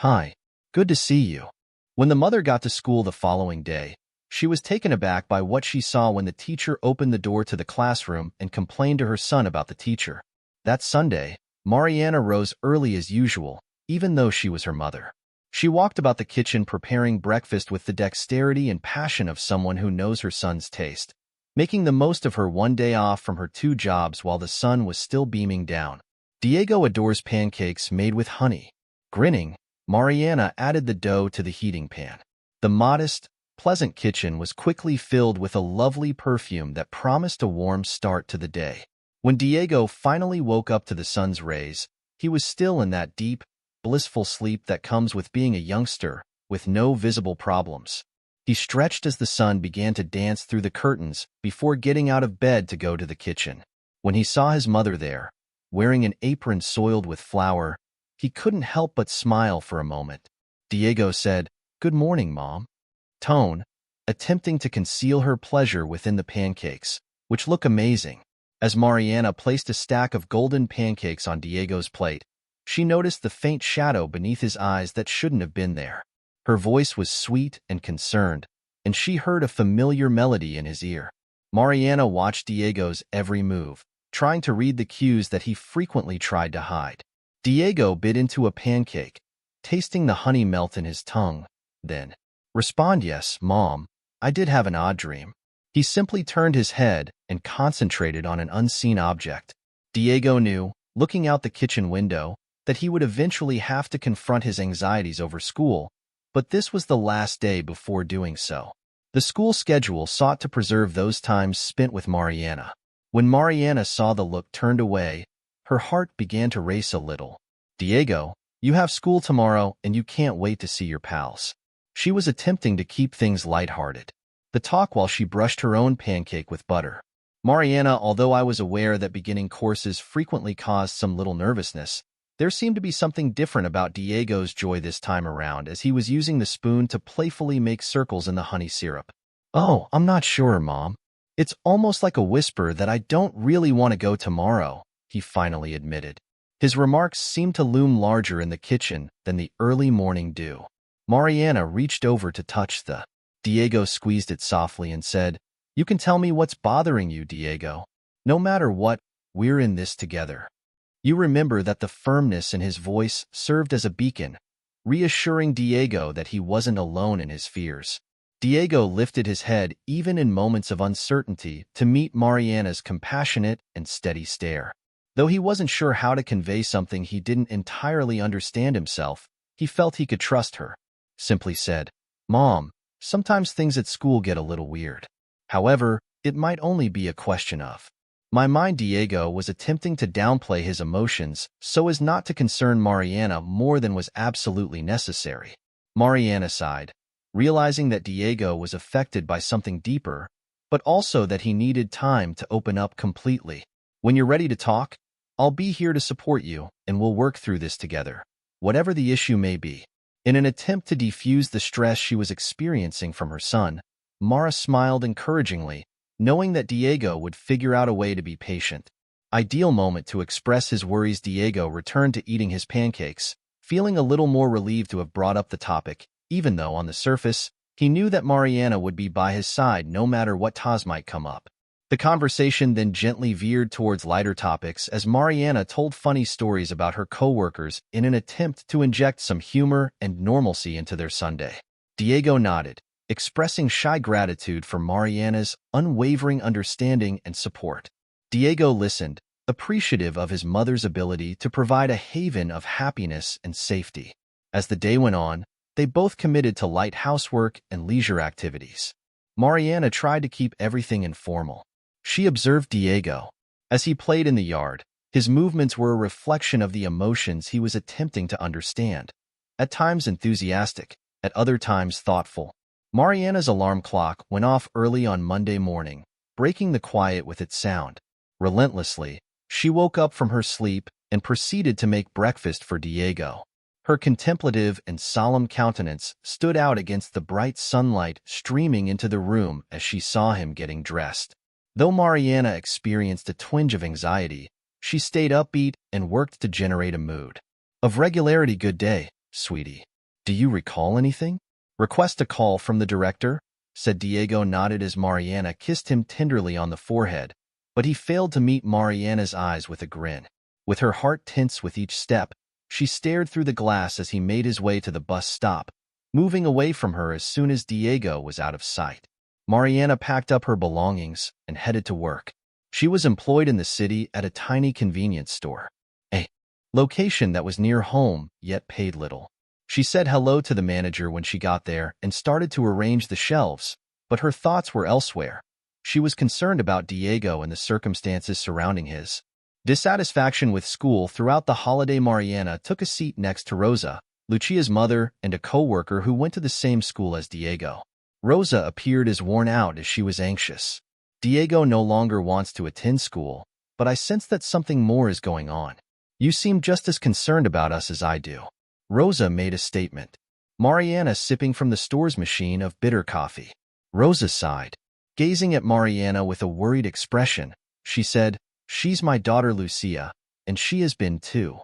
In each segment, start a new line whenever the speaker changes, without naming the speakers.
Hi. Good to see you. When the mother got to school the following day, she was taken aback by what she saw when the teacher opened the door to the classroom and complained to her son about the teacher. That Sunday, Mariana rose early as usual, even though she was her mother. She walked about the kitchen preparing breakfast with the dexterity and passion of someone who knows her son's taste, making the most of her one day off from her two jobs while the sun was still beaming down. Diego adores pancakes made with honey. Grinning, Mariana added the dough to the heating pan. The modest, pleasant kitchen was quickly filled with a lovely perfume that promised a warm start to the day. When Diego finally woke up to the sun's rays, he was still in that deep, blissful sleep that comes with being a youngster, with no visible problems. He stretched as the sun began to dance through the curtains before getting out of bed to go to the kitchen. When he saw his mother there, wearing an apron soiled with flour, he couldn't help but smile for a moment. Diego said, "Good morning, Mom." Tone, attempting to conceal her pleasure within the pancakes, which look amazing. As Mariana placed a stack of golden pancakes on Diego's plate, she noticed the faint shadow beneath his eyes that shouldn't have been there. Her voice was sweet and concerned, and she heard a familiar melody in his ear. Mariana watched Diego's every move, trying to read the cues that he frequently tried to hide. Diego bit into a pancake, tasting the honey melt in his tongue, then, "Respond, yes, Mom. I did have an odd dream." He simply turned his head and concentrated on an unseen object. Diego knew, looking out the kitchen window, that he would eventually have to confront his anxieties over school, but this was the last day before doing so. The school schedule sought to preserve those times spent with Mariana. When Mariana saw the look turned away, her heart began to race a little. "Diego, you have school tomorrow and you can't wait to see your pals." She was attempting to keep things lighthearted. The talk while she brushed her own pancake with butter. "Mariana, although I was aware that beginning courses frequently caused some little nervousness, there seemed to be something different about Diego's joy this time around as he was using the spoon to playfully make circles in the honey syrup." "Oh, I'm not sure, Mom. It's almost like a whisper that I don't really want to go tomorrow," he finally admitted. His remarks seemed to loom larger in the kitchen than the early morning dew. Mariana reached over to touch the. Diego squeezed it softly and said, "You can tell me what's bothering you, Diego. No matter what, we're in this together." You remember that the firmness in his voice served as a beacon, reassuring Diego that he wasn't alone in his fears. Diego lifted his head even in moments of uncertainty to meet Mariana's compassionate and steady stare. Though he wasn't sure how to convey something he didn't entirely understand himself, he felt he could trust her. Simply said, "Mom, sometimes things at school get a little weird. However, it might only be a question of." My mind. Diego was attempting to downplay his emotions so as not to concern Mariana more than was absolutely necessary. Mariana sighed, realizing that Diego was affected by something deeper, but also that he needed time to open up completely. "When you're ready to talk, I'll be here to support you, and we'll work through this together, whatever the issue may be." In an attempt to defuse the stress she was experiencing from her son, Mara smiled encouragingly, knowing that Diego would figure out a way to be patient. Ideal moment to express his worries. Diego returned to eating his pancakes, feeling a little more relieved to have brought up the topic, even though on the surface, he knew that Mariana would be by his side no matter what toss might come up. The conversation then gently veered towards lighter topics as Mariana told funny stories about her coworkers in an attempt to inject some humor and normalcy into their Sunday. Diego nodded, expressing shy gratitude for Mariana's unwavering understanding and support. Diego listened, appreciative of his mother's ability to provide a haven of happiness and safety. As the day went on, they both committed to light housework and leisure activities. Mariana tried to keep everything informal. She observed Diego. As he played in the yard, his movements were a reflection of the emotions he was attempting to understand, at times enthusiastic, at other times thoughtful. Mariana's alarm clock went off early on Monday morning, breaking the quiet with its sound. Relentlessly, she woke up from her sleep and proceeded to make breakfast for Diego. Her contemplative and solemn countenance stood out against the bright sunlight streaming into the room as she saw him getting dressed. Though Mariana experienced a twinge of anxiety, she stayed upbeat and worked to generate a mood of regularity. "Good day, sweetie." Do you recall anything? Request a call from the director, said Diego, nodded as Mariana kissed him tenderly on the forehead, but he failed to meet Mariana's eyes with a grin. With her heart tense with each step, she stared through the glass as he made his way to the bus stop, moving away from her as soon as Diego was out of sight. Mariana packed up her belongings and headed to work. She was employed in the city at a tiny convenience store, a location that was near home yet paid little. She said hello to the manager when she got there and started to arrange the shelves, but her thoughts were elsewhere. She was concerned about Diego and the circumstances surrounding his dissatisfaction with school throughout the holiday. Mariana took a seat next to Rosa, Lucia's mother, and a co-worker who went to the same school as Diego. Rosa appeared as worn out as she was anxious. Diego no longer wants to attend school, but I sense that something more is going on. You seem just as concerned about us as I do. Rosa made a statement. Mariana sipping from the store's machine of bitter coffee. Rosa sighed. Gazing at Mariana with a worried expression, she said, "She's my daughter Lucia, and she has been too."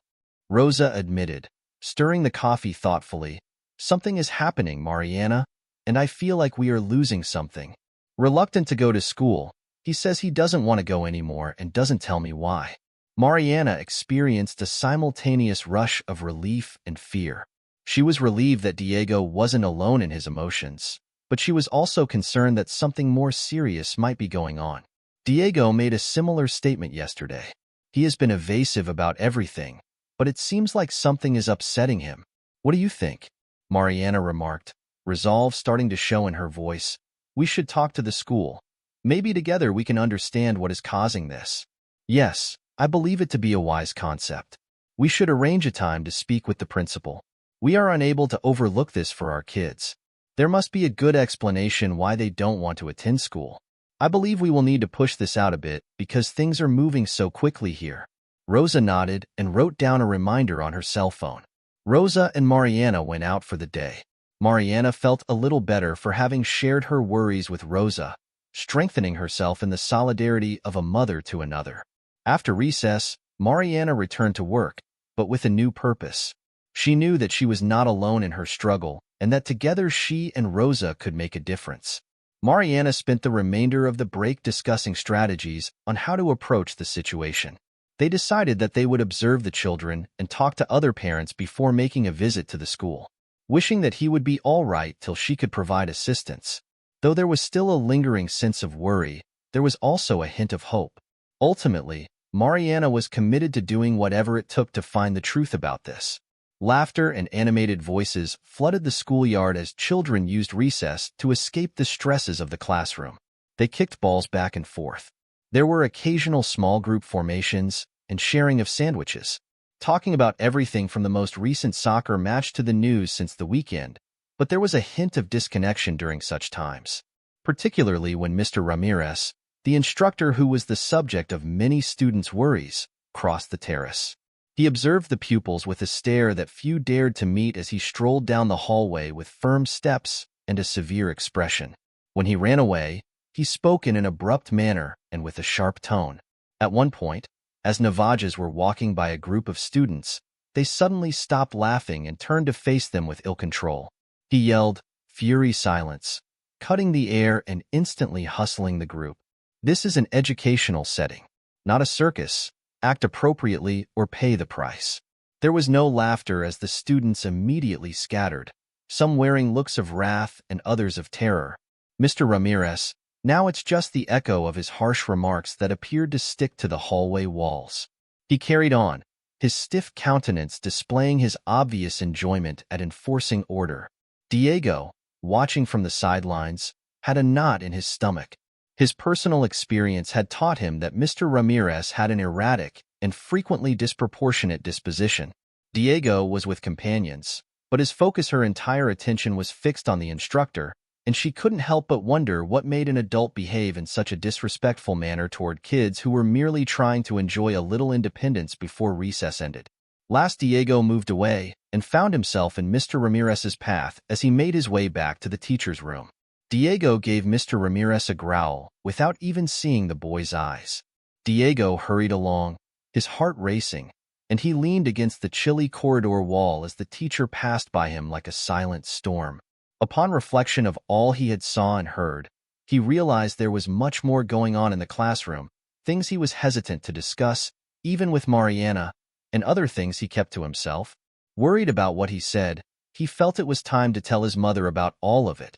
Rosa admitted, stirring the coffee thoughtfully. "Something is happening, Mariana, and I feel like we are losing something." Reluctant to go to school, he says he doesn't want to go anymore and doesn't tell me why. Mariana experienced a simultaneous rush of relief and fear. She was relieved that Diego wasn't alone in his emotions, but she was also concerned that something more serious might be going on. Diego made a similar statement yesterday. He has been evasive about everything, but it seems like something is upsetting him. What do you think? Mariana remarked, resolve starting to show in her voice. We should talk to the school. Maybe together we can understand what is causing this. Yes, I believe it to be a wise concept. We should arrange a time to speak with the principal. We are unable to overlook this for our kids. There must be a good explanation why they don't want to attend school. I believe we will need to push this out a bit because things are moving so quickly here. Rosa nodded and wrote down a reminder on her cell phone. Rosa and Mariana went out for the day. Mariana felt a little better for having shared her worries with Rosa, strengthening herself in the solidarity of a mother to another. After recess, Mariana returned to work, but with a new purpose. She knew that she was not alone in her struggle and that together she and Rosa could make a difference. Mariana spent the remainder of the break discussing strategies on how to approach the situation. They decided that they would observe the children and talk to other parents before making a visit to the school, wishing that he would be all right till she could provide assistance. Though there was still a lingering sense of worry, there was also a hint of hope. Ultimately, Mariana was committed to doing whatever it took to find the truth about this. Laughter and animated voices flooded the schoolyard as children used recess to escape the stresses of the classroom. They kicked balls back and forth. There were occasional small group formations and sharing of sandwiches, talking about everything from the most recent soccer match to the news since the weekend, but there was a hint of disconnection during such times, particularly when Mr. Ramirez, the instructor who was the subject of many students' worries, crossed the terrace. He observed the pupils with a stare that few dared to meet as he strolled down the hallway with firm steps and a severe expression. When he ran away, he spoke in an abrupt manner and with a sharp tone. At one point, as Navajas were walking by a group of students, they suddenly stopped laughing and turned to face them with ill control. He yelled, "Fury, silence," cutting the air and instantly hustling the group. This is an educational setting, not a circus. Act appropriately or pay the price. There was no laughter as the students immediately scattered, some wearing looks of wrath and others of terror. Mr. Ramirez, now it's just the echo of his harsh remarks that appeared to stick to the hallway walls. He carried on, his stiff countenance displaying his obvious enjoyment at enforcing order. Diego, watching from the sidelines, had a knot in his stomach. His personal experience had taught him that Mr. Ramirez had an erratic and frequently disproportionate disposition. Diego was with companions, but his focus, her entire attention was fixed on the instructor, and she couldn't help but wonder what made an adult behave in such a disrespectful manner toward kids who were merely trying to enjoy a little independence before recess ended. Last, Diego moved away and found himself in Mr. Ramirez's path as he made his way back to the teacher's room. Diego gave Mr. Ramirez a growl without even seeing the boy's eyes. Diego hurried along, his heart racing, and he leaned against the chilly corridor wall as the teacher passed by him like a silent storm. Upon reflection of all he had saw and heard, he realized there was much more going on in the classroom, things he was hesitant to discuss, even with Mariana, and other things he kept to himself. Worried about what he said, he felt it was time to tell his mother about all of it,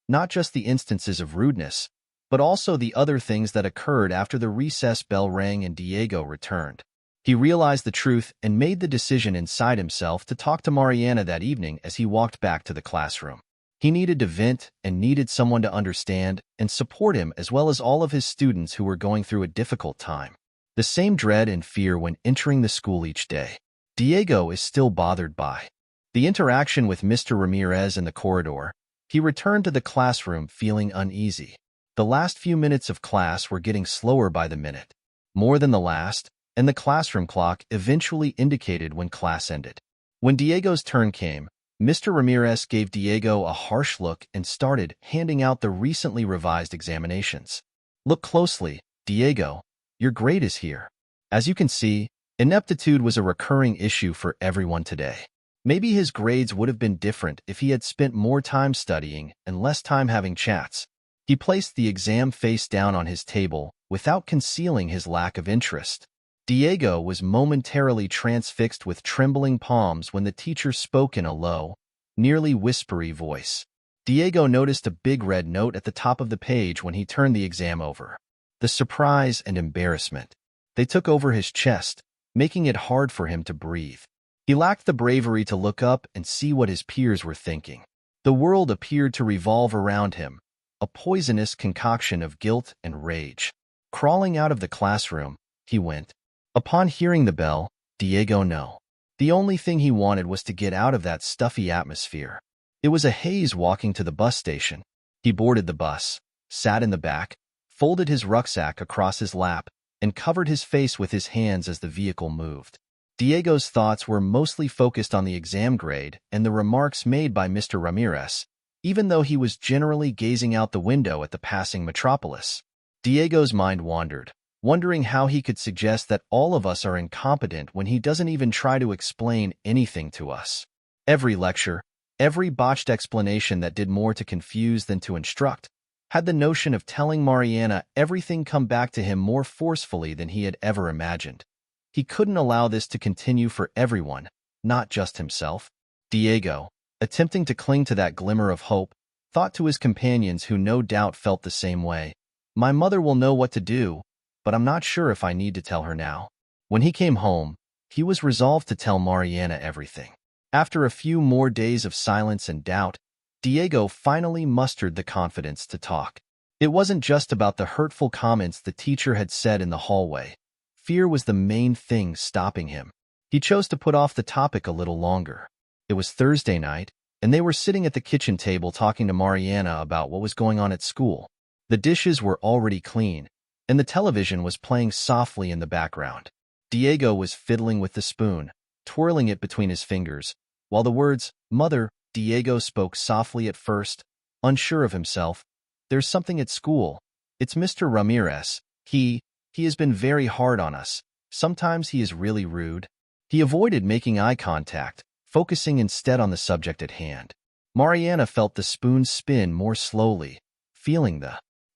not just the instances of rudeness, but also the other things that occurred after the recess bell rang and Diego returned. He realized the truth and made the decision inside himself to talk to Mariana that evening as he walked back to the classroom. He needed to vent and needed someone to understand and support him, as well as all of his students who were going through a difficult time. The same dread and fear when entering the school each day, Diego is still bothered by. The interaction with Mr. Ramirez in the corridor, he returned to the classroom feeling uneasy. The last few minutes of class were getting slower by the minute, more than the last, and the classroom clock eventually indicated when class ended. When Diego's turn came, Mr. Ramirez gave Diego a harsh look and started handing out the recently revised examinations. Look closely, Diego. Your grade is here. As you can see, ineptitude was a recurring issue for everyone today. Maybe his grades would have been different if he had spent more time studying and less time having chats. He placed the exam face down on his table without concealing his lack of interest. Diego was momentarily transfixed with trembling palms when the teacher spoke in a low, nearly whispery voice. Diego noticed a big red note at the top of the page when he turned the exam over. The surprise and embarrassment, they took over his chest, making it hard for him to breathe. He lacked the bravery to look up and see what his peers were thinking. The world appeared to revolve around him, a poisonous concoction of guilt and rage. Crawling out of the classroom, he went. Upon hearing the bell, Diego knew. The only thing he wanted was to get out of that stuffy atmosphere. It was a haze walking to the bus station. He boarded the bus, sat in the back, folded his rucksack across his lap, and covered his face with his hands as the vehicle moved. Diego's thoughts were mostly focused on the exam grade and the remarks made by Mr. Ramirez, even though he was generally gazing out the window at the passing metropolis. Diego's mind wandered, wondering how he could suggest that all of us are incompetent when he doesn't even try to explain anything to us. Every lecture, every botched explanation that did more to confuse than to instruct, had the notion of telling Mariana everything come back to him more forcefully than he had ever imagined. He couldn't allow this to continue for everyone, not just himself. Diego, attempting to cling to that glimmer of hope, thought to his companions who no doubt felt the same way, "My mother will know what to do, but I'm not sure if I need to tell her now." When he came home, he was resolved to tell Mariana everything. After a few more days of silence and doubt, Diego finally mustered the confidence to talk. It wasn't just about the hurtful comments the teacher had said in the hallway. Fear was the main thing stopping him. He chose to put off the topic a little longer. It was Thursday night, and they were sitting at the kitchen table talking to Mariana about what was going on at school. The dishes were already clean, and the television was playing softly in the background. Diego was fiddling with the spoon, twirling it between his fingers, while the words, "Mother," Diego spoke softly at first, unsure of himself. "There's something at school. It's Mr. Ramirez. He has been very hard on us. Sometimes he is really rude." He avoided making eye contact, focusing instead on the subject at hand. Mariana felt the spoon spin more slowly, feeling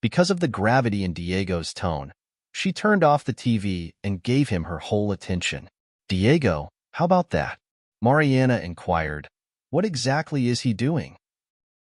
because of the gravity in Diego's tone. She turned off the TV and gave him her whole attention. "Diego, how about that?" Mariana inquired. "What exactly is he doing?"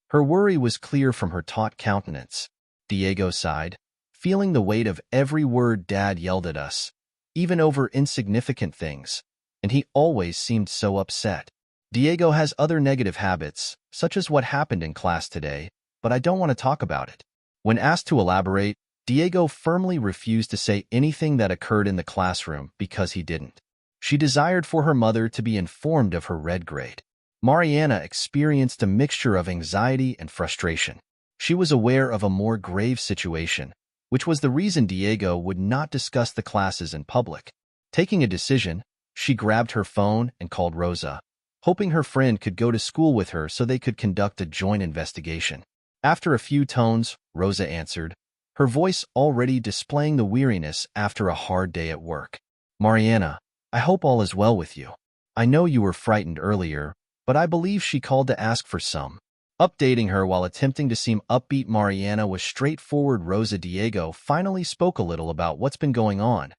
Her worry was clear from her taut countenance. Diego sighed, feeling the weight of every word Dad yelled at us, even over insignificant things, and he always seemed so upset. "Diego has other negative habits, such as what happened in class today, but I don't want to talk about it." When asked to elaborate, Diego firmly refused to say anything that occurred in the classroom because he didn't. She desired for her mother to be informed of her red grade. Mariana experienced a mixture of anxiety and frustration. She was aware of a more grave situation, which was the reason Diego would not discuss the classes in public. Taking a decision, she grabbed her phone and called Rosa, hoping her friend could go to school with her so they could conduct a joint investigation. After a few tones, Rosa answered, her voice already displaying the weariness after a hard day at work. "Mariana, I hope all is well with you. I know you were frightened earlier, but I believe she called to ask for some. Updating her while attempting to seem upbeat, Mariana was straightforward. Rosa. Diego finally spoke a little about what's been going on.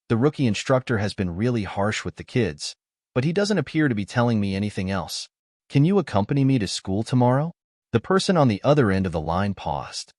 The rookie instructor has been really harsh with the kids, but he doesn't appear to be telling me anything else. Can you accompany me to school tomorrow? The person on the other end of the line paused.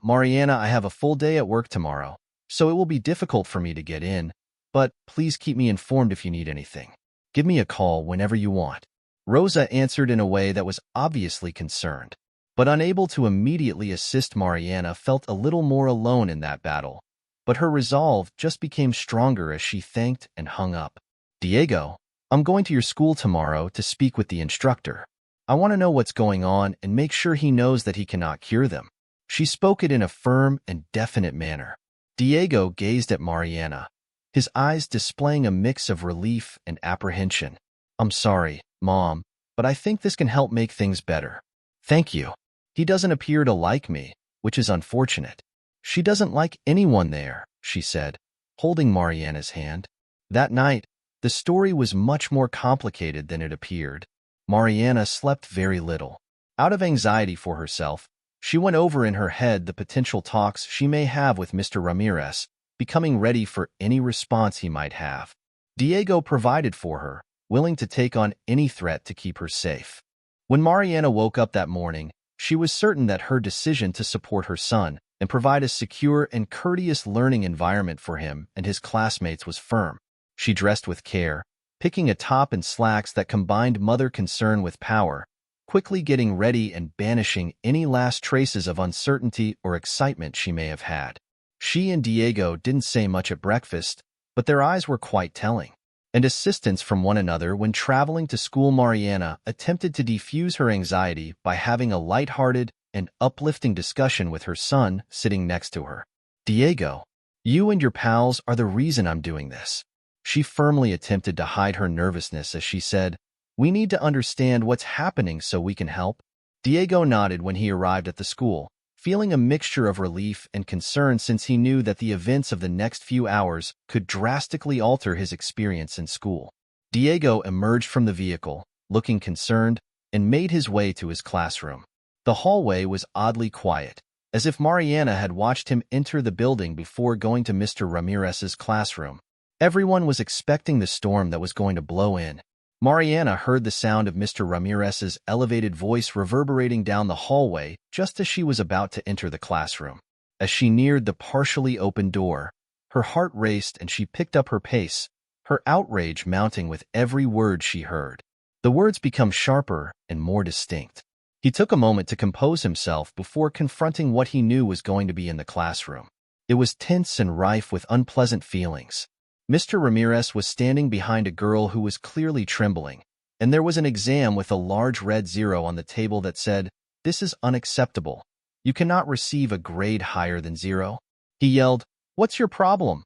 Mariana, I have a full day at work tomorrow, so it will be difficult for me to get in, but please keep me informed if you need anything. Give me a call whenever you want. Rosa answered in a way that was obviously concerned, but unable to immediately assist. Mariana felt a little more alone in that battle, but her resolve just became stronger as she thanked and hung up. Diego, I'm going to your school tomorrow to speak with the instructor. I want to know what's going on and make sure he knows that he cannot cure them. She spoke it in a firm and definite manner. Diego gazed at Mariana, his eyes displaying a mix of relief and apprehension. I'm sorry, Mom, but I think this can help make things better. Thank you. He doesn't appear to like me, which is unfortunate. She doesn't like anyone there, she said, holding Mariana's hand. That night, the story was much more complicated than it appeared. Mariana slept very little. Out of anxiety for herself, she went over in her head the potential talks she may have with Mr. Ramirez, becoming ready for any response he might have. Diego provided for her, willing to take on any threat to keep her safe. When Mariana woke up that morning, she was certain that her decision to support her son and provide a secure and courteous learning environment for him and his classmates was firm. She dressed with care, picking a top and slacks that combined mother concern with power, quickly getting ready and banishing any last traces of uncertainty or excitement she may have had. She and Diego didn't say much at breakfast, but their eyes were quite telling. And assistance from one another when traveling to school. Mariana attempted to defuse her anxiety by having a lighthearted and uplifting discussion with her son sitting next to her. Diego, you and your pals are the reason I'm doing this. She firmly attempted to hide her nervousness as she said, we need to understand what's happening so we can help. Diego nodded when he arrived at the school, feeling a mixture of relief and concern since he knew that the events of the next few hours could drastically alter his experience in school. Diego emerged from the vehicle, looking concerned, and made his way to his classroom. The hallway was oddly quiet, as if Mariana had watched him enter the building before going to Mr. Ramirez's classroom. Everyone was expecting the storm that was going to blow in. Mariana heard the sound of Mr. Ramirez's elevated voice reverberating down the hallway just as she was about to enter the classroom. As she neared the partially open door, her heart raced and she picked up her pace, her outrage mounting with every word she heard. The words became sharper and more distinct. He took a moment to compose himself before confronting what he knew was going to be in the classroom. It was tense and rife with unpleasant feelings. Mr. Ramirez was standing behind a girl who was clearly trembling, and there was an exam with a large red 0 on the table that said, "This is unacceptable. You cannot receive a grade higher than 0. He yelled, "What's your problem?"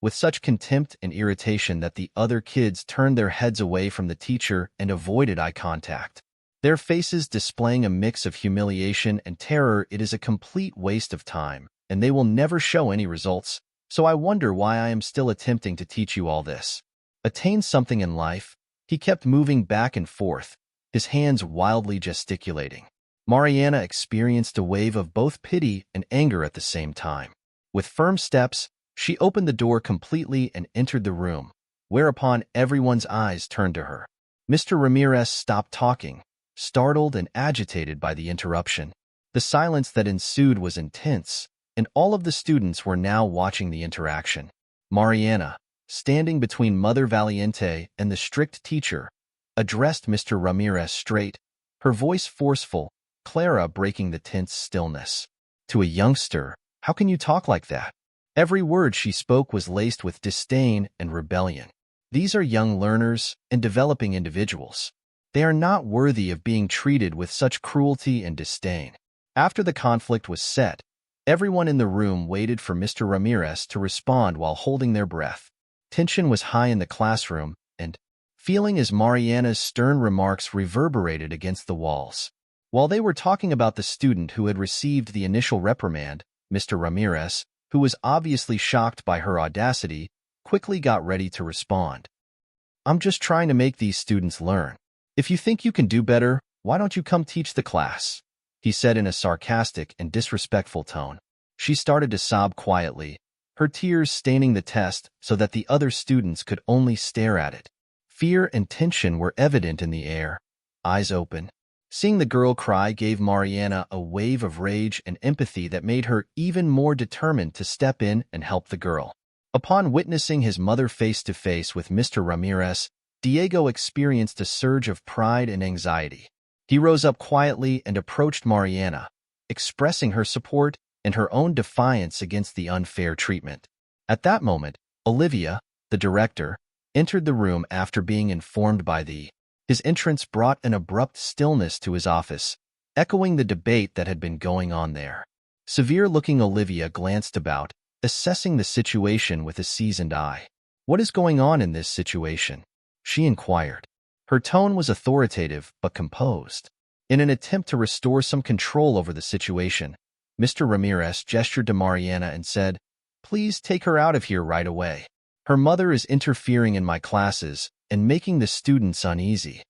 with such contempt and irritation that the other kids turned their heads away from the teacher and avoided eye contact. Their faces displaying a mix of humiliation and terror. It is a complete waste of time, and they will never show any results. So I wonder why I am still attempting to teach you all this. Attain something in life. He kept moving back and forth, his hands wildly gesticulating. Mariana experienced a wave of both pity and anger at the same time. With firm steps, she opened the door completely and entered the room, whereupon everyone's eyes turned to her. Mr. Ramirez stopped talking, startled and agitated by the interruption. The silence that ensued was intense, and all of the students were now watching the interaction. Mariana, standing between Mother Valiente and the strict teacher, addressed Mr. Ramirez straight, her voice forceful, Clara breaking the tense stillness. To a youngster, how can you talk like that? Every word she spoke was laced with disdain and rebellion. These are young learners and developing individuals. They are not worthy of being treated with such cruelty and disdain. After the conflict was set, everyone in the room waited for Mr. Ramirez to respond while holding their breath. Tension was high in the classroom, and, feeling as Mariana's stern remarks reverberated against the walls. While they were talking about the student who had received the initial reprimand, Mr. Ramirez, who was obviously shocked by her audacity, quickly got ready to respond. I'm just trying to make these students learn. If you think you can do better, why don't you come teach the class? He said in a sarcastic and disrespectful tone. She started to sob quietly, her tears staining the test so that the other students could only stare at it. Fear and tension were evident in the air, eyes open. Seeing the girl cry gave Mariana a wave of rage and empathy that made her even more determined to step in and help the girl. Upon witnessing his mother face to face with Mr. Ramirez, Diego experienced a surge of pride and anxiety. He rose up quietly and approached Mariana, expressing her support and her own defiance against the unfair treatment. At that moment, Olivia, the director, entered the room after being informed by his entrance brought an abrupt stillness to his office, echoing the debate that had been going on there. Severe-looking Olivia glanced about, assessing the situation with a seasoned eye. "What is going on in this situation?" she inquired. Her tone was authoritative but composed. In an attempt to restore some control over the situation, Mr. Ramirez gestured to Mariana and said, "Please take her out of here right away. Her mother is interfering in my classes and making the students uneasy."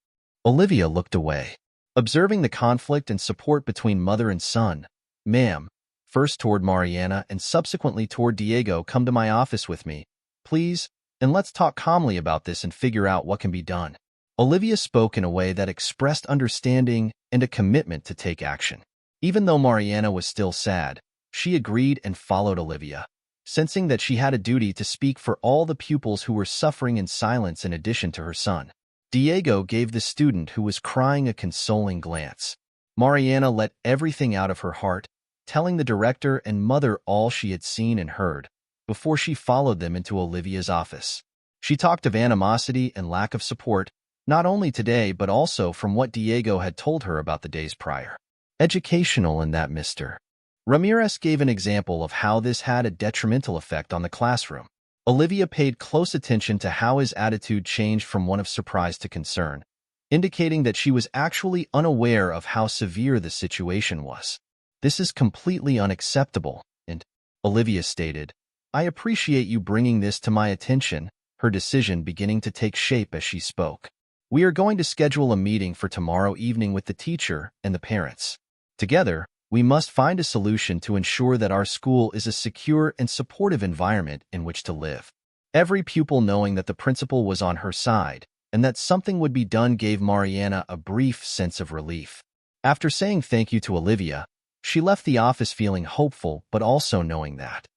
Olivia looked away, observing the conflict and support between mother and son. "Ma'am," first toward Mariana and subsequently toward Diego, "come to my office with me, please, and let's talk calmly about this and figure out what can be done." Olivia spoke in a way that expressed understanding and a commitment to take action. Even though Mariana was still sad, she agreed and followed Olivia, sensing that she had a duty to speak for all the pupils who were suffering in silence in addition to her son. Diego gave the student who was crying a consoling glance. Mariana let everything out of her heart, telling the director and mother all she had seen and heard, before she followed them into Olivia's office. She talked of animosity and lack of support, not only today but also from what Diego had told her about the days prior. Educational in that Mr. Ramirez gave an example of how this had a detrimental effect on the classroom. Olivia paid close attention to how his attitude changed from one of surprise to concern, indicating that she was actually unaware of how severe the situation was. "This is completely unacceptable," and Olivia stated, "I appreciate you bringing this to my attention," her decision beginning to take shape as she spoke. "We are going to schedule a meeting for tomorrow evening with the teacher and the parents. Together, we must find a solution to ensure that our school is a secure and supportive environment in which to live." Every pupil knowing that the principal was on her side and that something would be done gave Mariana a brief sense of relief. After saying thank you to Olivia, she left the office feeling hopeful but also knowing that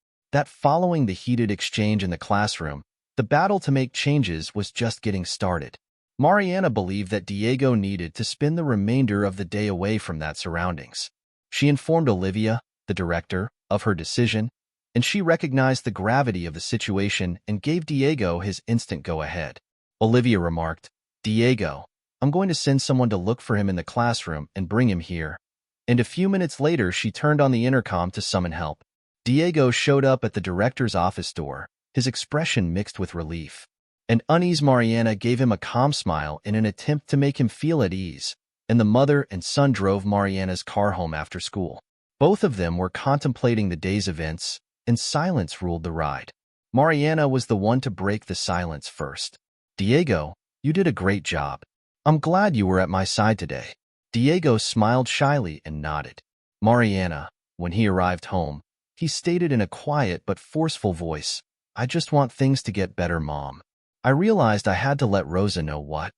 following the heated exchange in the classroom, the battle to make changes was just getting started. Mariana believed that Diego needed to spend the remainder of the day away from that surroundings. She informed Olivia, the director, of her decision, and she recognized the gravity of the situation and gave Diego his instant go-ahead. Olivia remarked, "Diego, I'm going to send someone to look for him in the classroom and bring him here." And a few minutes later, she turned on the intercom to summon help. Diego showed up at the director's office door, his expression mixed with relief. An uneasy Mariana gave him a calm smile in an attempt to make him feel at ease, and the mother and son drove Mariana's car home after school. Both of them were contemplating the day's events, and silence ruled the ride. Mariana was the one to break the silence first. "Diego, you did a great job. I'm glad you were at my side today." Diego smiled shyly and nodded. Mariana, when he arrived home, he stated in a quiet but forceful voice, "I just want things to get better, Mom. I realized I had to let Rosa know what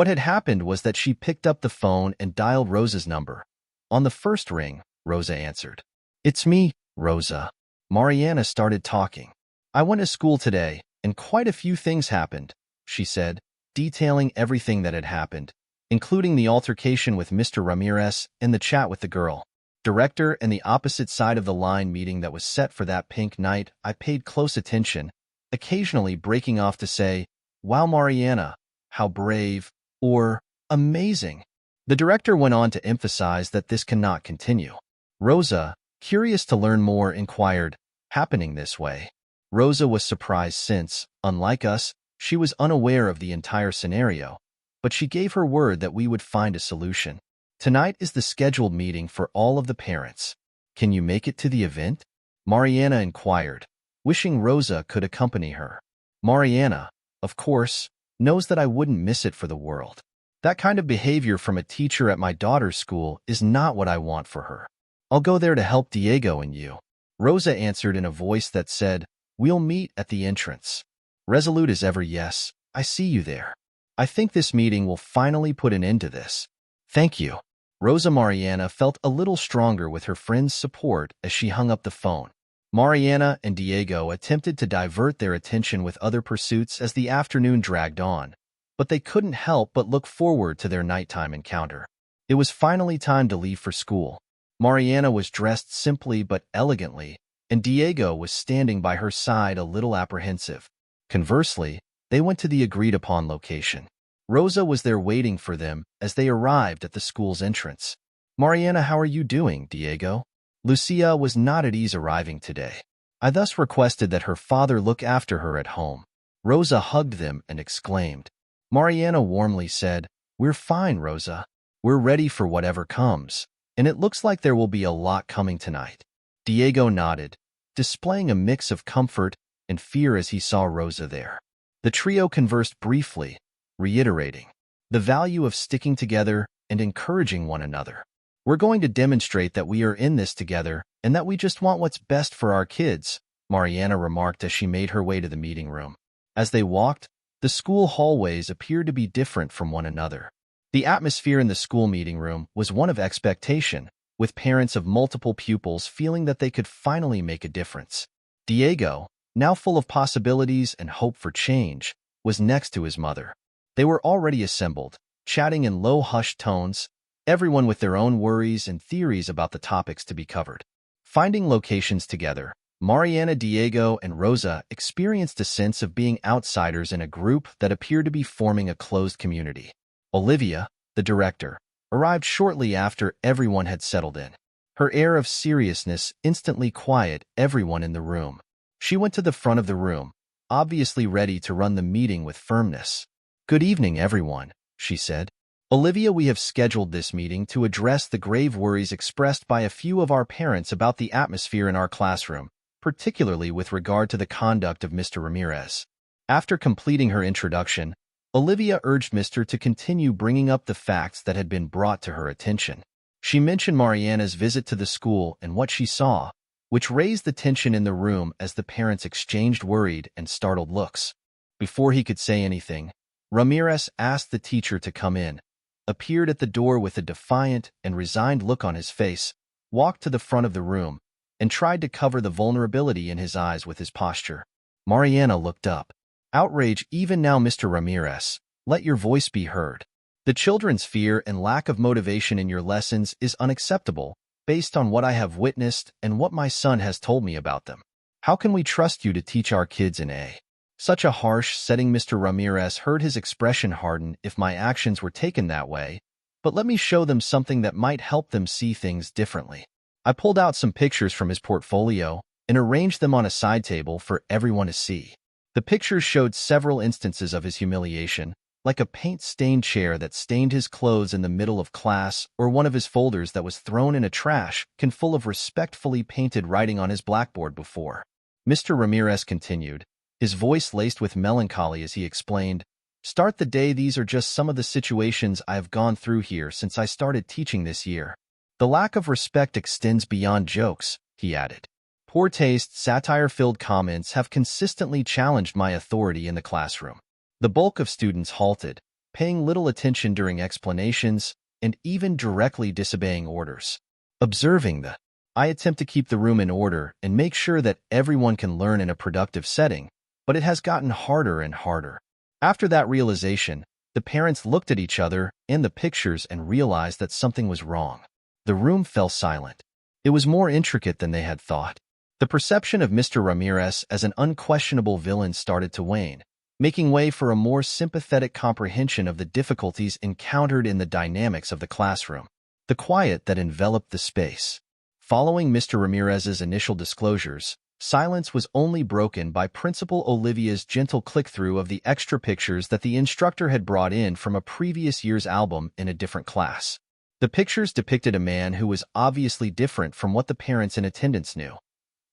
had happened." Was that she picked up the phone and dialed Rosa's number. On the first ring, Rosa answered. "It's me, Rosa." Mariana started talking. "I went to school today, and quite a few things happened," she said, detailing everything that had happened, including the altercation with Mr. Ramirez and the chat with the girl. Director and the opposite side of the line meeting that was set for that pink night. I paid close attention, occasionally breaking off to say, "Wow, Mariana, how brave," or "amazing." The director went on to emphasize that this cannot continue. Rosa, curious to learn more, inquired, "Happening this way?" Rosa was surprised since, unlike us, she was unaware of the entire scenario, but she gave her word that we would find a solution. "Tonight is the scheduled meeting for all of the parents. Can you make it to the event?" Mariana inquired, wishing Rosa could accompany her. Mariana, "Of course, knows that I wouldn't miss it for the world. That kind of behavior from a teacher at my daughter's school is not what I want for her. I'll go there to help Diego and you." Rosa answered in a voice that said, "We'll meet at the entrance." Resolute as ever, "Yes, I see you there. I think this meeting will finally put an end to this." "Thank you." Rosa Mariana felt a little stronger with her friend's support as she hung up the phone. Mariana and Diego attempted to divert their attention with other pursuits as the afternoon dragged on, but they couldn't help but look forward to their nighttime encounter. It was finally time to leave for school. Mariana was dressed simply but elegantly, and Diego was standing by her side a little apprehensive. Conversely, they went to the agreed-upon location. Rosa was there waiting for them as they arrived at the school's entrance. "Mariana, how are you doing, Diego?" Lucia was not at ease arriving today. I thus requested that her father look after her at home. Rosa hugged them and exclaimed. Mariana warmly said, "We're fine, Rosa. We're ready for whatever comes, and it looks like there will be a lot coming tonight." Diego nodded, displaying a mix of comfort and fear as he saw Rosa there. The trio conversed briefly, reiterating the value of sticking together and encouraging one another. "We're going to demonstrate that we are in this together and that we just want what's best for our kids," Mariana remarked as she made her way to the meeting room. As they walked, the school hallways appeared to be different from one another. The atmosphere in the school meeting room was one of expectation, with parents of multiple pupils feeling that they could finally make a difference. Diego, now full of possibilities and hope for change, was next to his mother. They were already assembled, chatting in low, hushed tones, everyone with their own worries and theories about the topics to be covered. Finding locations together, Mariana, Diego, and Rosa experienced a sense of being outsiders in a group that appeared to be forming a closed community. Olivia, the director, arrived shortly after everyone had settled in. Her air of seriousness instantly quieted everyone in the room. She went to the front of the room, obviously ready to run the meeting with firmness. "Good evening, everyone," she said. "Olivia, we have scheduled this meeting to address the grave worries expressed by a few of our parents about the atmosphere in our classroom, particularly with regard to the conduct of Mr. Ramirez." After completing her introduction, Olivia urged Mr. to continue bringing up the facts that had been brought to her attention. She mentioned Mariana's visit to the school and what she saw, which raised the tension in the room as the parents exchanged worried and startled looks. Before he could say anything, Ramirez asked the teacher to come in, appeared at the door with a defiant and resigned look on his face, walked to the front of the room, and tried to cover the vulnerability in his eyes with his posture. Mariana looked up. "Outrage even now, Mr. Ramirez. Let your voice be heard. The children's fear and lack of motivation in your lessons is unacceptable, based on what I have witnessed and what my son has told me about them. How can we trust you to teach our kids in a such a harsh setting?" Mr. Ramirez heard his expression harden. "If my actions were taken that way, but let me show them something that might help them see things differently." I pulled out some pictures from his portfolio and arranged them on a side table for everyone to see. The pictures showed several instances of his humiliation, like a paint-stained chair that stained his clothes in the middle of class, or one of his folders that was thrown in a trash can full of respectfully painted writing on his blackboard before. Mr. Ramirez continued, his voice laced with melancholy as he explained, "Start the day. These are just some of the situations I have gone through here since I started teaching this year. The lack of respect extends beyond jokes," he added. "Poor taste, satire-filled comments have consistently challenged my authority in the classroom. The bulk of students halted, paying little attention during explanations, and even directly disobeying orders. Observing the I attempt to keep the room in order and make sure that everyone can learn in a productive setting, but it has gotten harder and harder." After that realization, the parents looked at each other and the pictures and realized that something was wrong. The room fell silent. It was more intricate than they had thought. The perception of Mr. Ramirez as an unquestionable villain started to wane, making way for a more sympathetic comprehension of the difficulties encountered in the dynamics of the classroom. The quiet that enveloped the space. Following Mr. Ramirez's initial disclosures, silence was only broken by Principal Olivia's gentle click-through of the extra pictures that the instructor had brought in from a previous year's album in a different class. The pictures depicted a man who was obviously different from what the parents in attendance knew.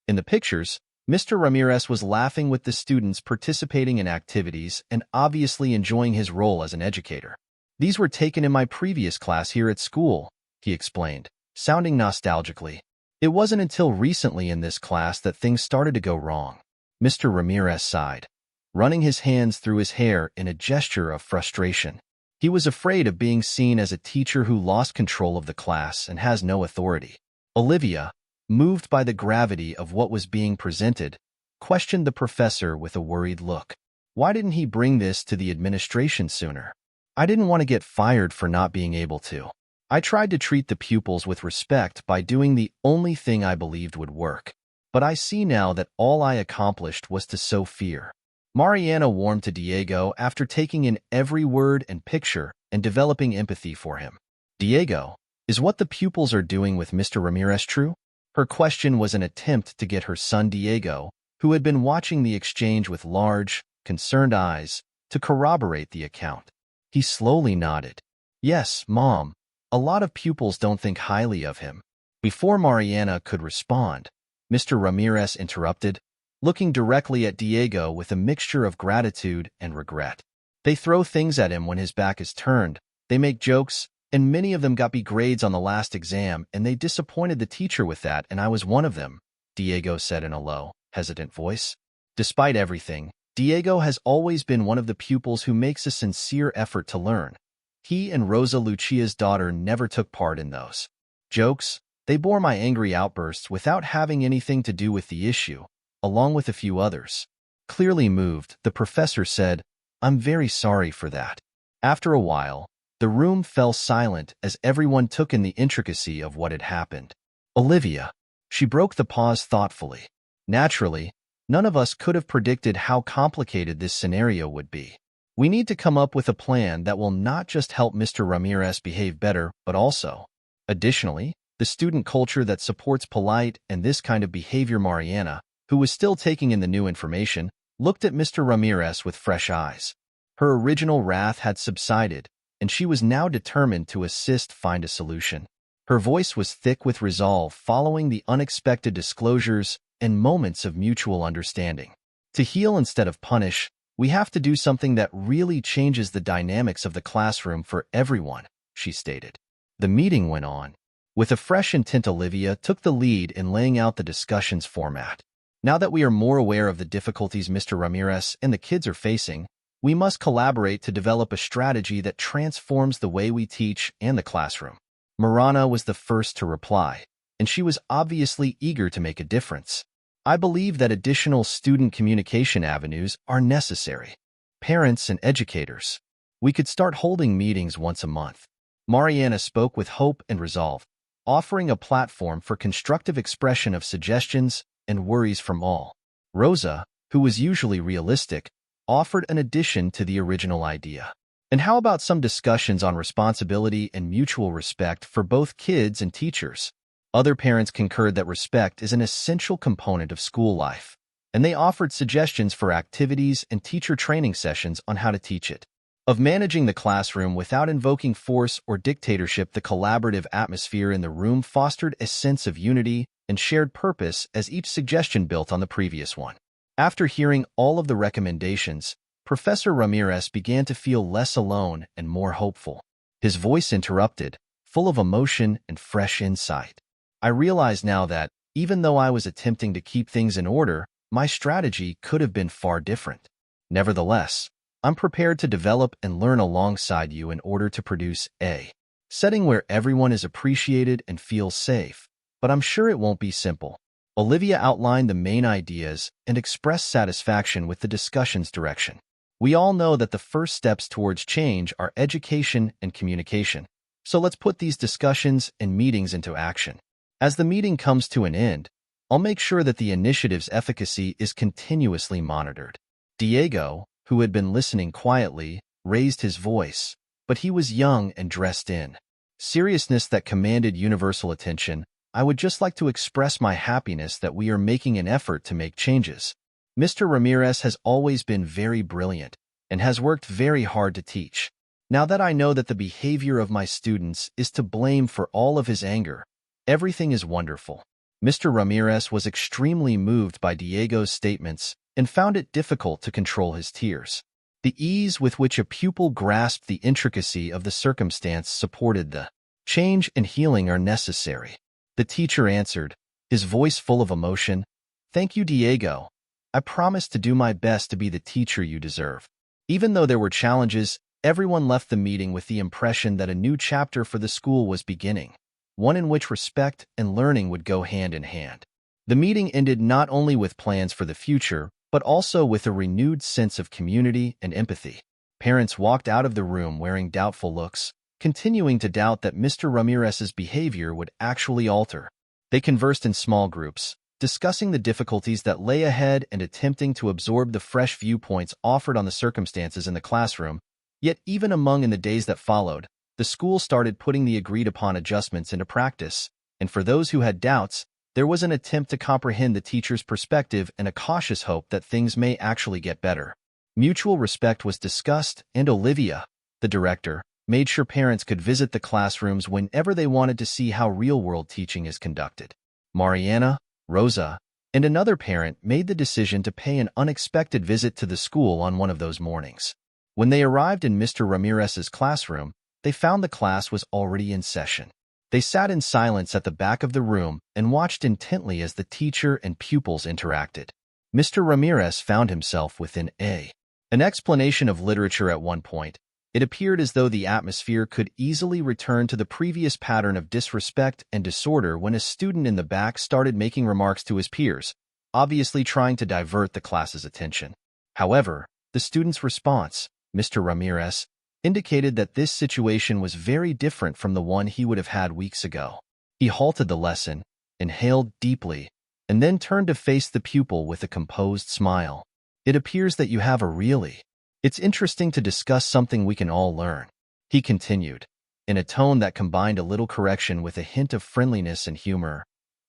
In the pictures, Mr. Ramirez was laughing with the students participating in activities and obviously enjoying his role as an educator. These were taken in my previous class here at school, he explained, sounding nostalgically. It wasn't until recently in this class that things started to go wrong. Mr. Ramirez sighed, running his hands through his hair in a gesture of frustration. He was afraid of being seen as a teacher who lost control of the class and has no authority. Olivia, moved by the gravity of what was being presented, questioned the professor with a worried look. Why didn't he bring this to the administration sooner? I didn't want to get fired for not being able to. I tried to treat the pupils with respect by doing the only thing I believed would work. But I see now that all I accomplished was to sow fear. Mariana warmed to Diego after taking in every word and picture and developing empathy for him. Diego, is what the pupils are doing with Mr. Ramirez true? Her question was an attempt to get her son Diego, who had been watching the exchange with large, concerned eyes, to corroborate the account. He slowly nodded. Yes, Mom. A lot of pupils don't think highly of him. Before Mariana could respond, Mr. Ramirez interrupted, looking directly at Diego with a mixture of gratitude and regret. They throw things at him when his back is turned. They make jokes, and many of them got B grades on the last exam, and they disappointed the teacher with that, and I was one of them, Diego said in a low, hesitant voice. Despite everything, Diego has always been one of the pupils who makes a sincere effort to learn. He and Rosa, Lucia's daughter, never took part in those jokes. They bore my angry outbursts without having anything to do with the issue, along with a few others. Clearly moved, the professor said, I'm very sorry for that. After a while, the room fell silent as everyone took in the intricacy of what had happened. Olivia, she broke the pause thoughtfully. Naturally, none of us could have predicted how complicated this scenario would be. We need to come up with a plan that will not just help Mr. Ramirez behave better, but also, additionally, the student culture that supports polite and this kind of behavior. Mariana, who was still taking in the new information, looked at Mr. Ramirez with fresh eyes. Her original wrath had subsided, and she was now determined to assist find a solution. Her voice was thick with resolve following the unexpected disclosures and moments of mutual understanding. To heal instead of punish, we have to do something that really changes the dynamics of the classroom for everyone, she stated. The meeting went on. With a fresh intent, Olivia took the lead in laying out the discussion's format. Now that we are more aware of the difficulties Mr. Ramirez and the kids are facing, we must collaborate to develop a strategy that transforms the way we teach and the classroom. Mariana was the first to reply, and she was obviously eager to make a difference. I believe that additional student communication avenues are necessary. Parents and educators. We could start holding meetings once a month. Mariana spoke with hope and resolve, offering a platform for constructive expression of suggestions and worries from all. Rosa, who was usually realistic, offered an addition to the original idea. And how about some discussions on responsibility and mutual respect for both kids and teachers? Other parents concurred that respect is an essential component of school life, and they offered suggestions for activities and teacher training sessions on how to teach it. Of managing the classroom without invoking force or dictatorship, the collaborative atmosphere in the room fostered a sense of unity and shared purpose as each suggestion built on the previous one. After hearing all of the recommendations, Professor Ramirez began to feel less alone and more hopeful. His voice interrupted, full of emotion and fresh insight. I realize now that, even though I was attempting to keep things in order, my strategy could have been far different. Nevertheless, I'm prepared to develop and learn alongside you in order to produce a setting where everyone is appreciated and feels safe, but I'm sure it won't be simple. Olivia outlined the main ideas and expressed satisfaction with the discussion's direction. We all know that the first steps towards change are education and communication, so let's put these discussions and meetings into action. As the meeting comes to an end, I'll make sure that the initiative's efficacy is continuously monitored. Diego, who had been listening quietly, raised his voice, but he was young and dressed in seriousness that commanded universal attention. I would just like to express my happiness that we are making an effort to make changes. Mr. Ramirez has always been very brilliant and has worked very hard to teach. Now that I know that the behavior of my students is to blame for all of his anger, everything is wonderful. Mr. Ramirez was extremely moved by Diego's statements and found it difficult to control his tears. The ease with which a pupil grasped the intricacy of the circumstance supported the change and healing are necessary. The teacher answered, his voice full of emotion, "Thank you, Diego. I promise to do my best to be the teacher you deserve." Even though there were challenges, everyone left the meeting with the impression that a new chapter for the school was beginning, one in which respect and learning would go hand in hand. The meeting ended not only with plans for the future, but also with a renewed sense of community and empathy. Parents walked out of the room wearing doubtful looks, continuing to doubt that Mr. Ramirez's behavior would actually alter. They conversed in small groups, discussing the difficulties that lay ahead and attempting to absorb the fresh viewpoints offered on the circumstances in the classroom. Yet even in the days that followed, the school started putting the agreed-upon adjustments into practice, and for those who had doubts, there was an attempt to comprehend the teacher's perspective and a cautious hope that things may actually get better. Mutual respect was discussed, and Olivia, the director, made sure parents could visit the classrooms whenever they wanted to see how real-world teaching is conducted. Mariana, Rosa, and another parent made the decision to pay an unexpected visit to the school on one of those mornings. When they arrived in Mr. Ramirez's classroom, they found the class was already in session. They sat in silence at the back of the room and watched intently as the teacher and pupils interacted. Mr. Ramirez found himself within an explanation of literature at one point. It appeared as though the atmosphere could easily return to the previous pattern of disrespect and disorder when a student in the back started making remarks to his peers, obviously trying to divert the class's attention. However, the student's response, Mr. Ramirez, indicated that this situation was very different from the one he would have had weeks ago. He halted the lesson, inhaled deeply, and then turned to face the pupil with a composed smile. "It appears that you have a really. It's interesting to discuss something we can all learn," he continued, in a tone that combined a little correction with a hint of friendliness and humor.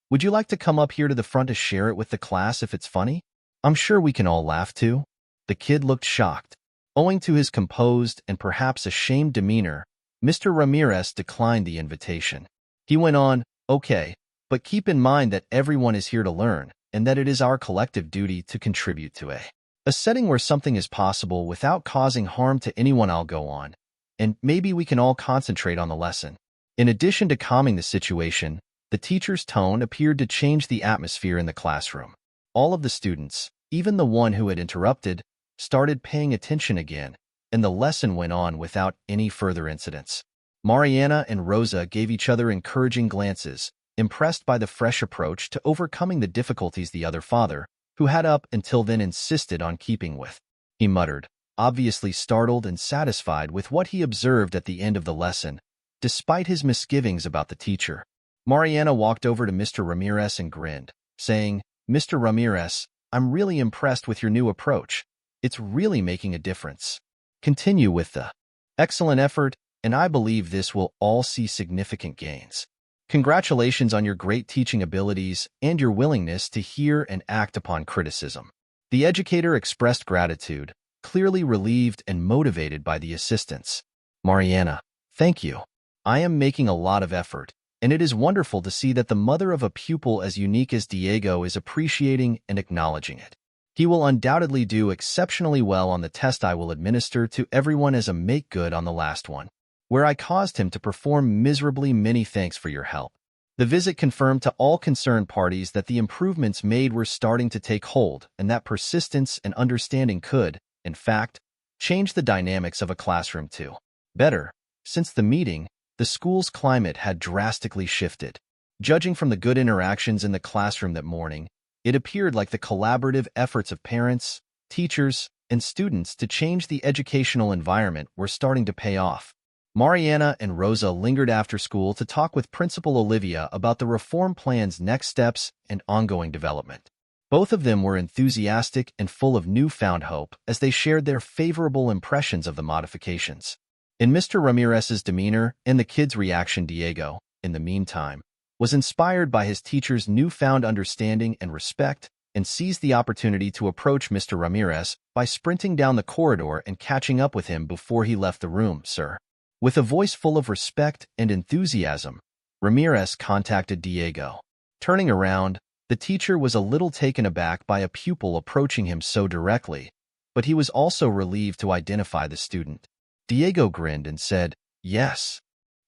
"Would you like to come up here to the front to share it with the class if it's funny? I'm sure we can all laugh too." The kid looked shocked. Owing to his composed and perhaps ashamed demeanor, Mr. Ramirez declined the invitation. He went on, "Okay, but keep in mind that everyone is here to learn, and that it is our collective duty to contribute to a setting where something is possible without causing harm to anyone. I'll go on, and maybe we can all concentrate on the lesson." In addition to calming the situation, the teacher's tone appeared to change the atmosphere in the classroom. All of the students, even the one who had interrupted, started paying attention again, and the lesson went on without any further incidents. Mariana and Rosa gave each other encouraging glances, impressed by the fresh approach to overcoming the difficulties the other father, who had up until then insisted on keeping with. He muttered, obviously startled and satisfied with what he observed at the end of the lesson, despite his misgivings about the teacher. Mariana walked over to Mr. Ramirez and grinned, saying, "Mr. Ramirez, I'm really impressed with your new approach. It's really making a difference. Continue with the excellent effort, and I believe this will all see significant gains. Congratulations on your great teaching abilities and your willingness to hear and act upon criticism." The educator expressed gratitude, clearly relieved and motivated by the assistance. "Mariana, thank you. I am making a lot of effort, and it is wonderful to see that the mother of a pupil as unique as Diego is appreciating and acknowledging it. He will undoubtedly do exceptionally well on the test I will administer to everyone as a make-good on the last one, where I caused him to perform miserably. Many thanks for your help." The visit confirmed to all concerned parties that the improvements made were starting to take hold and that persistence and understanding could, in fact, change the dynamics of a classroom too. Better, since the meeting, the school's climate had drastically shifted. Judging from the good interactions in the classroom that morning, it appeared like the collaborative efforts of parents, teachers, and students to change the educational environment were starting to pay off. Mariana and Rosa lingered after school to talk with Principal Olivia about the reform plan's next steps and ongoing development. Both of them were enthusiastic and full of newfound hope as they shared their favorable impressions of the modifications. In Mr. Ramirez's demeanor and the kids' reaction, Diego, in the meantime, was inspired by his teacher's newfound understanding and respect and seized the opportunity to approach Mr. Ramirez by sprinting down the corridor and catching up with him before he left the room. "Sir." With a voice full of respect and enthusiasm, Ramirez contacted Diego. Turning around, the teacher was a little taken aback by a pupil approaching him so directly, but he was also relieved to identify the student. Diego grinned and said, "Yes."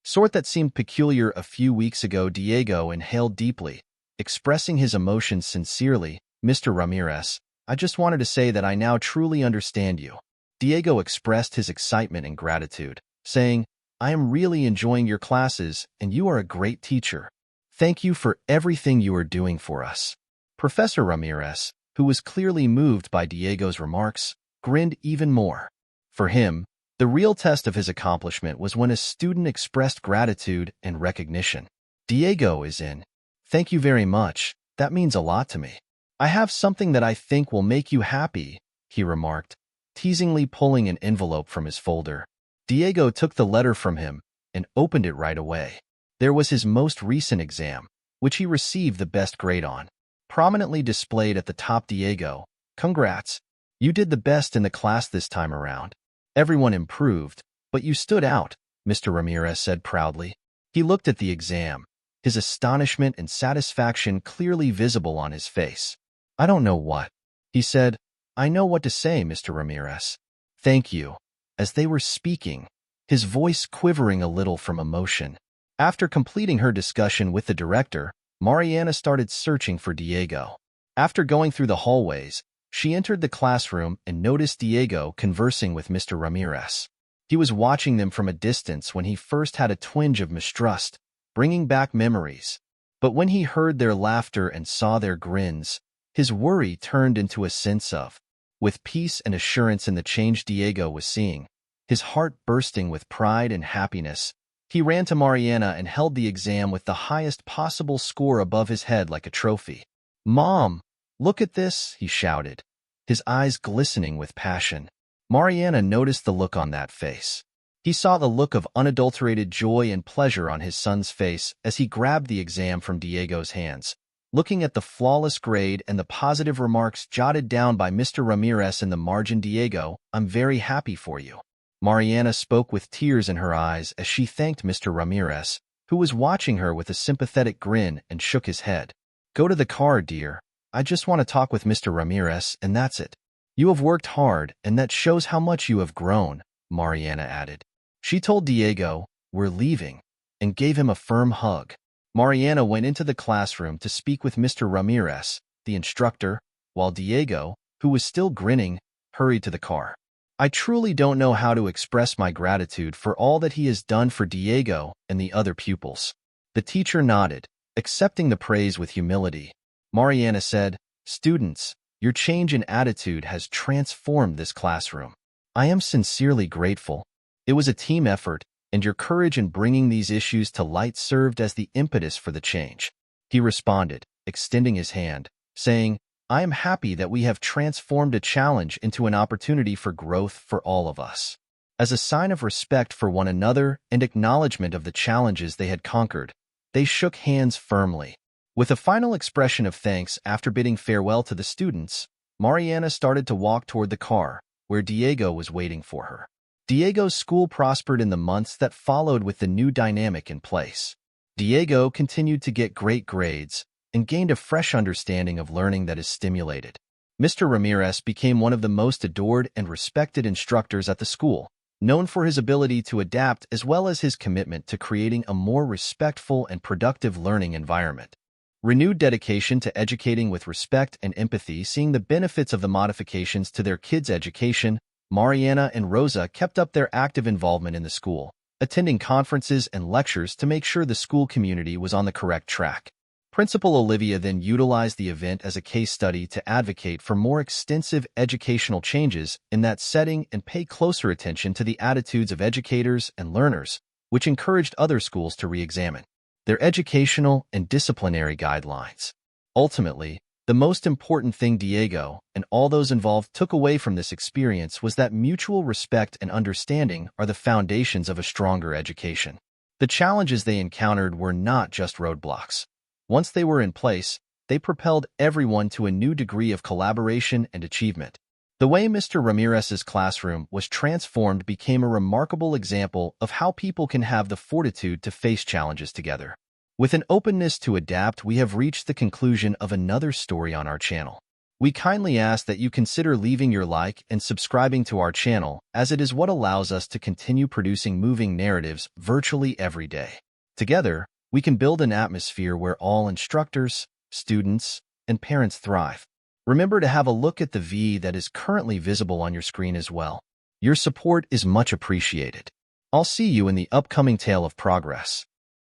Sort that seemed peculiar a few weeks ago. Diego inhaled deeply, expressing his emotions sincerely. "Mr. Ramirez, I just wanted to say that I now truly understand you." Diego expressed his excitement and gratitude, saying, "I am really enjoying your classes, and you are a great teacher. Thank you for everything you are doing for us." Professor Ramirez, who was clearly moved by Diego's remarks, grinned even more. For him, the real test of his accomplishment was when a student expressed gratitude and recognition. "Diego is in. Thank you very much. That means a lot to me. I have something that I think will make you happy," he remarked, teasingly pulling an envelope from his folder. Diego took the letter from him and opened it right away. There was his most recent exam, which he received the best grade on. Prominently displayed at the top. "Diego, congrats. You did the best in the class this time around. Everyone improved, but you stood out," Mr. Ramirez said proudly. He looked at the exam, his astonishment and satisfaction clearly visible on his face. "I don't know what," he said. "I know what to say, Mr. Ramirez. Thank you." As they were speaking, his voice quivering a little from emotion. After completing her discussion with the director, Mariana started searching for Diego. After going through the hallways, she entered the classroom and noticed Diego conversing with Mr. Ramirez. He was watching them from a distance when he first had a twinge of mistrust, bringing back memories. But when he heard their laughter and saw their grins, his worry turned into a sense of, with peace and assurance in the change Diego was seeing. His heart bursting with pride and happiness, he ran to Mariana and held the exam with the highest possible score above his head like a trophy. "Mom, look at this," he shouted, his eyes glistening with passion. Mariana noticed the look on that face. He saw the look of unadulterated joy and pleasure on his son's face as he grabbed the exam from Diego's hands. Looking at the flawless grade and the positive remarks jotted down by Mr. Ramirez in the margin, "Diego, I'm very happy for you." Mariana spoke with tears in her eyes as she thanked Mr. Ramirez, who was watching her with a sympathetic grin, and shook his head. "Go to the car, dear. I just want to talk with Mr. Ramirez, and that's it." "You have worked hard, and that shows how much you have grown," Mariana added. She told Diego, "We're leaving," and gave him a firm hug. Mariana went into the classroom to speak with Mr. Ramirez, the instructor, while Diego, who was still grinning, hurried to the car. "I truly don't know how to express my gratitude for all that he has done for Diego and the other pupils." The teacher nodded, accepting the praise with humility. Mariana said, "Students, your change in attitude has transformed this classroom. I am sincerely grateful. It was a team effort, and your courage in bringing these issues to light served as the impetus for the change." He responded, extending his hand, saying, "I am happy that we have transformed a challenge into an opportunity for growth for all of us." As a sign of respect for one another and acknowledgement of the challenges they had conquered, they shook hands firmly. With a final expression of thanks after bidding farewell to the students, Mariana started to walk toward the car, where Diego was waiting for her. Diego's school prospered in the months that followed with the new dynamic in place. Diego continued to get great grades and gained a fresh understanding of learning that is stimulated. Mr. Ramirez became one of the most adored and respected instructors at the school, known for his ability to adapt as well as his commitment to creating a more respectful and productive learning environment. Renewed dedication to educating with respect and empathy. Seeing the benefits of the modifications to their kids' education, Mariana and Rosa kept up their active involvement in the school, attending conferences and lectures to make sure the school community was on the correct track. Principal Olivia then utilized the event as a case study to advocate for more extensive educational changes in that setting and pay closer attention to the attitudes of educators and learners, which encouraged other schools to re-examine their educational and disciplinary guidelines. Ultimately, the most important thing Diego and all those involved took away from this experience was that mutual respect and understanding are the foundations of a stronger education. The challenges they encountered were not just roadblocks. Once they were in place, they propelled everyone to a new degree of collaboration and achievement. The way Mr. Ramirez's classroom was transformed became a remarkable example of how people can have the fortitude to face challenges together. With an openness to adapt, we have reached the conclusion of another story on our channel. We kindly ask that you consider leaving your like and subscribing to our channel, as it is what allows us to continue producing moving narratives virtually every day. Together, we can build an atmosphere where all instructors, students, and parents thrive. Remember to have a look at the V that is currently visible on your screen as well. Your support is much appreciated. I'll see you in the upcoming tale of progress.